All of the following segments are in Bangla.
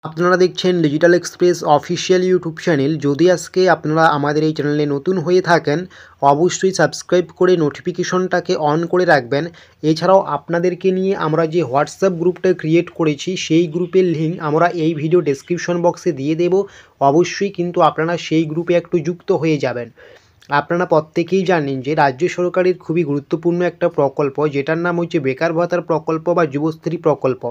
আপনারা দেখছেন digital express official YouTube channel. যদি আজকে আপনারা আমাদের এই চ্যানেলে নতুন হয়ে থাকেন, অবশ্যই সাবস্ক্রাইব করে নোটিফিকেশনটাকে অন করে রাখবেন। এছাড়াও আপনাদেরকে নিয়ে আমরা যে হোয়াটসঅ্যাপ গ্রুপটা ক্রিয়েট করেছি, সেই গ্রুপের লিঙ্ক আমরা এই ভিডিও ডেসক্রিপশন বক্সে দিয়ে দেব। অবশ্যই কিন্তু আপনারা সেই গ্রুপে একটু যুক্ত হয়ে যাবেন। আপনারা প্রত্যেকেই জানেন যে রাজ্য সরকারের খুবই গুরুত্বপূর্ণ একটা প্রকল্প, যেটার নাম হচ্ছে বেকার ভাতার প্রকল্প বা যুবশ্রী প্রকল্প।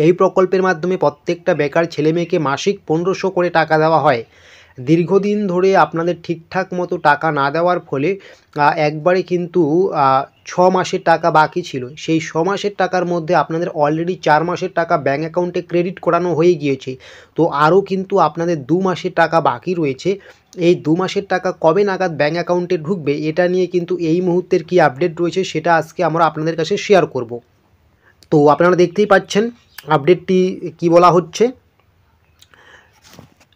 এই প্রকল্পের মাধ্যমে প্রত্যেকটা বেকার ছেলেমেয়েকে মাসিক 1500 করে টাকা দেওয়া হয়। দীর্ঘদিন ধরে আপনাদের ঠিকঠাক মতো টাকা না দেওয়ার ফলে একবারে কিন্তু 6 মাসের টাকা বাকি ছিল। সেই 6 মাসের টাকার মধ্যে আপনাদের অলরেডি 4 মাসের টাকা ব্যাঙ্ক অ্যাকাউন্টে ক্রেডিট করানো হয়ে গিয়েছে। তো আরও কিন্তু আপনাদের 2 মাসের টাকা বাকি রয়েছে। এই 2 মাসের টাকা কবে নাগাদ ব্যাঙ্ক অ্যাকাউন্টে ঢুকবে, এটা নিয়ে কিন্তু এই মুহূর্তের কি আপডেট রয়েছে সেটা আজকে আমরা আপনাদের কাছে শেয়ার করব। তো আপনারা দেখতেই পাচ্ছেন আপডেটটি কি বলা হচ্ছে।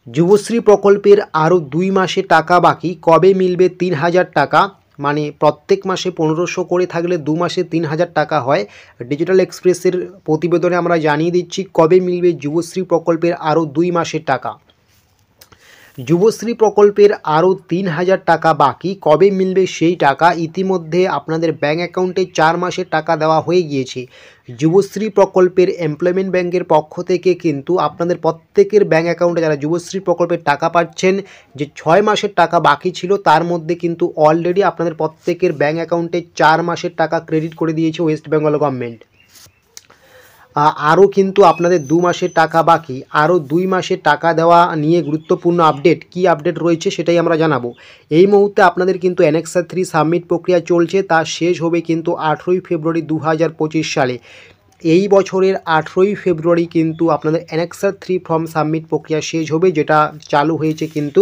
যুবশ্রী প্রকল্পের আরও 2 মাসে টাকা বাকি, কবে মিলবে 3000 টাকা। মানে প্রত্যেক মাসে 1500 করে থাকলে 2 মাসে 3000 টাকা হয়। ডিজিটাল এক্সপ্রেসের প্রতিবেদনে আমরা জানিয়ে দিচ্ছি কবে মিলবে যুবশ্রী প্রকল্পের আরও 2 মাসের টাকা। যুবশ্রী প্রকল্পের আরও 3000 টাকা বাকি, কবে মিলবে সেই টাকা। ইতিমধ্যে আপনাদের ব্যাঙ্ক অ্যাকাউন্টে 4 মাসের টাকা দেওয়া হয়ে গিয়েছে। যুবশ্রী প্রকল্পের এমপ্লয়মেন্ট ব্যাংকের পক্ষ থেকে কিন্তু আপনাদের প্রত্যেকের ব্যাঙ্ক অ্যাকাউন্টে যারা যুবশ্রী প্রকল্পের টাকা পাচ্ছেন, যে 6 মাসের টাকা বাকি ছিল তার মধ্যে কিন্তু অলরেডি আপনাদের প্রত্যেকের ব্যাঙ্ক অ্যাকাউন্টে 4 মাসের টাকা ক্রেডিট করে দিয়েছে ওয়েস্ট বেঙ্গল গভর্নমেন্ট। আরও কিন্তু আপনাদের 2 মাসের টাকা বাকি, আরও 2 মাসের টাকা দেওয়া নিয়ে গুরুত্বপূর্ণ আপডেট, কি আপডেট রয়েছে সেটাই আমরা জানাবো। এই মুহূর্তে আপনাদের কিন্তু অ্যানেক্সার 3 সাবমিট প্রক্রিয়া চলছে, তা শেষ হবে কিন্তু 18ই ফেব্রুয়ারি 2025 সালে। এই বছরের 18ই ফেব্রুয়ারি কিন্তু আপনাদের অ্যানেক্সার 3 ফর্ম সাবমিট প্রক্রিয়া শেষ হবে, যেটা চালু হয়েছে কিন্তু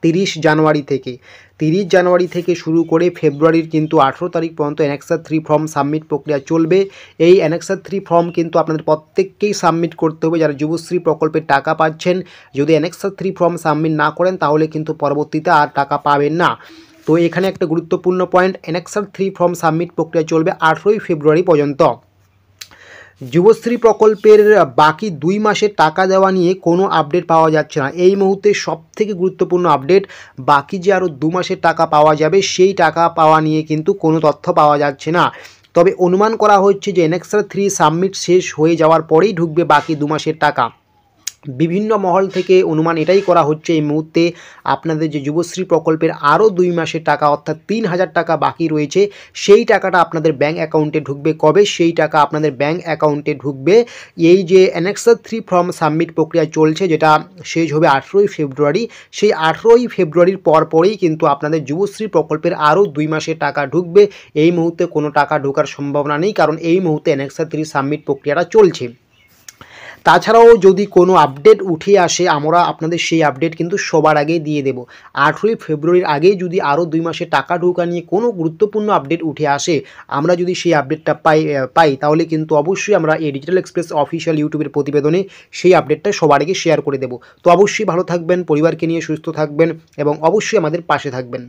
30 জানুয়ারি থেকে। 30 জানুয়ারি থেকে শুরু করে ফেব্রুয়ারির কিন্তু 18 তারিখ পর্যন্ত অ্যানেক্সার 3 ফর্ম সাবমিট প্রক্রিয়া চলবে। এই অ্যানেক্সার 3 ফর্ম কিন্তু আপনাদের প্রত্যেককেই সাবমিট করতে হবে যারা যুবশ্রী প্রকল্পের টাকা পাচ্ছেন। যদি অ্যানেক্সার 3 ফর্ম সাবমিট না করেন তাহলে কিন্তু পরবর্তীতে আর টাকা পাবেন না। তো এখানে একটা গুরুত্বপূর্ণ পয়েন্ট, অ্যানেক্সার 3 ফর্ম সাবমিট প্রক্রিয়া চলবে 18ই ফেব্রুয়ারি পর্যন্ত। যুবশ্রী প্রকল্পের বাকি 2 মাসের টাকা দেওয়া নিয়ে কোনো আপডেট পাওয়া যাচ্ছে না। এই মুহূর্তে সবথেকে গুরুত্বপূর্ণ আপডেট, বাকি যে আরও 2 মাসের টাকা পাওয়া যাবে সেই টাকা পাওয়া নিয়ে কিন্তু কোনো তথ্য পাওয়া যাচ্ছে না। তবে অনুমান করা হচ্ছে যে অ্যানেক্সার 3 সাবমিট শেষ হয়ে যাওয়ার পরেই ঢুকবে বাকি 2 মাসের টাকা। বিভিন্ন মহল থেকে অনুমান এটাই করা হচ্ছে এই মুহূর্তে আপনাদের যে যুবশ্রী প্রকল্পের আরও 2 মাসের টাকা অর্থাৎ 3000 টাকা বাকি রয়েছে, সেই টাকাটা আপনাদের ব্যাঙ্ক অ্যাকাউন্টে ঢুকবে কবে, সেই টাকা আপনাদের ব্যাঙ্ক অ্যাকাউন্টে ঢুকবে এই যে অ্যানেক্সার 3 ফর্ম সাবমিট প্রক্রিয়া চলছে, যেটা শেষ হবে 18ই ফেব্রুয়ারি। সেই 18ই ফেব্রুয়ারির পরেই কিন্তু আপনাদের যুবশ্রী প্রকল্পের আরও 2 মাসের টাকা ঢুকবে। এই মুহূর্তে কোনো টাকা ঢোকার সম্ভাবনা নেই, কারণ এই মুহূর্তে অ্যানেক্সার 3 সাবমিট প্রক্রিয়াটা চলছে। তাছাড়াও যদি কোনো আপডেট উঠে আসে আমরা আপনাদের সেই আপডেট কিন্তু সবার আগেই দিয়ে দেব। 18ই ফেব্রুয়ারির আগেই যদি আরও 2 মাসে টাকা ঢোকা নিয়ে কোনো গুরুত্বপূর্ণ আপডেট উঠে আসে, আমরা যদি সেই আপডেটটা পাই তাহলে কিন্তু অবশ্যই আমরা এই ডিজিটাল এক্সপ্রেস অফিসিয়াল ইউটিউবের প্রতিবেদনে সেই আপডেটটা সবার আগে শেয়ার করে দেব। তো অবশ্যই ভালো থাকবেন, পরিবারকে নিয়ে সুস্থ থাকবেন এবং অবশ্যই আমাদের পাশে থাকবেন।